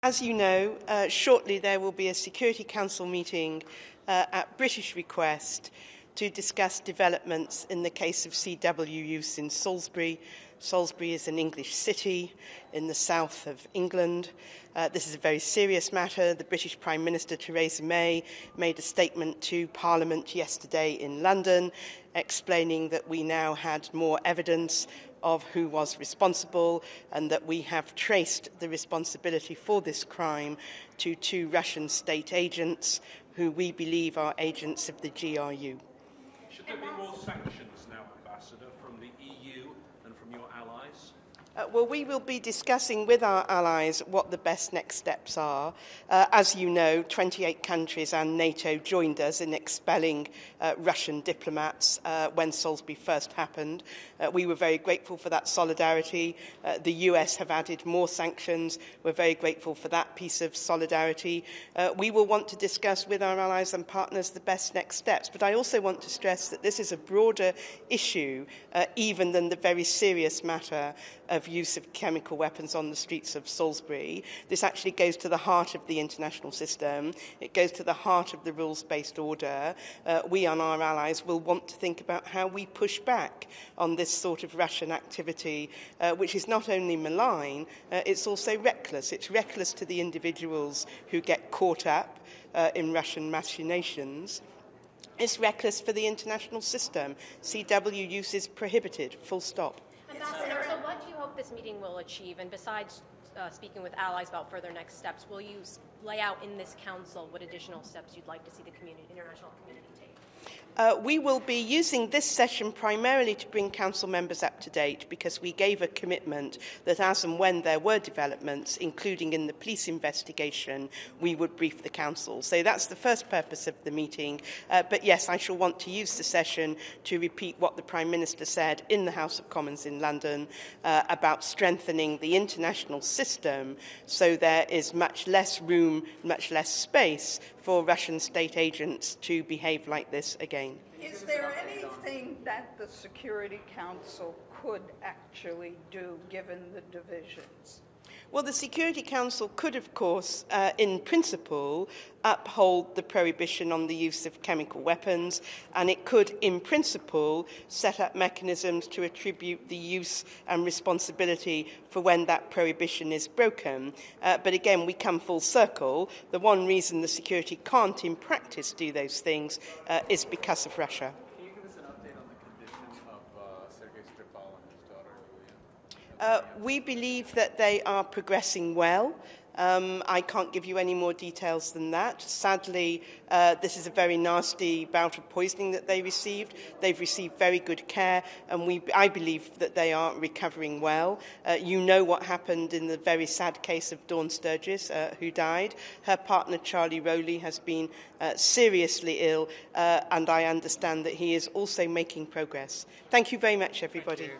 As you know, shortly there will be a Security Council meeting at British request to discuss developments in the case of CW use in Salisbury. Salisbury is an English city in the south of England. This is a very serious matter. The British Prime Minister, Theresa May, made a statement to Parliament yesterday in London explaining that we now had more evidence of who was responsible and that we have traced the responsibility for this crime to two Russian state agents who we believe are agents of the GRU. Should there be more sanctions now, Ambassador, from the EU and from your allies? Well, we will be discussing with our allies what the best next steps are. As you know, 28 countries and NATO joined us in expelling Russian diplomats when Salisbury first happened. We were very grateful for that solidarity. The US have added more sanctions. We're very grateful for that piece of solidarity. We will want to discuss with our allies and partners the best next steps. But I also want to stress that this is a broader issue even than the very serious matter of use of chemical weapons on the streets of Salisbury. This actually goes to the heart of the international system. It goes to the heart of the rules-based order. We and our allies will want to think about how we push back on this sort of Russian activity, which is not only malign, it's also reckless. It's reckless to the individuals who get caught up in Russian machinations. It's reckless for the international system. CW use is prohibited, full stop. Ambassador, so what do you hope this meeting will achieve? And besides speaking with allies about further next steps, will you lay out in this council what additional steps you'd like to see the international community take? We will be using this session primarily to bring council members up to date because we gave a commitment that as and when there were developments, including in the police investigation, we would brief the council. So that's the first purpose of the meeting. But yes, I shall want to use the session to repeat what the Prime Minister said in the House of Commons in London about strengthening the international system so there is much less room, much less space for Russian state agents to behave like this again. Is there anything that the Security Council could actually do, given the divisions? Well, the Security Council could, of course, in principle, uphold the prohibition on the use of chemical weapons, and it could, in principle, set up mechanisms to attribute the use and responsibility for when that prohibition is broken. But again, we come full circle. The one reason the security can't, in practice, do those things is because of Russia. Can you give us an update on the condition of Sergei Skripal and his daughter, Yulia? We believe that they are progressing well. I can't give you any more details than that. Sadly, this is a very nasty bout of poisoning that they received. They've received very good care, and I believe that they are recovering well. You know what happened in the very sad case of Dawn Sturgis, who died. Her partner, Charlie Rowley, has been seriously ill, and I understand that he is also making progress. Thank you very much, everybody.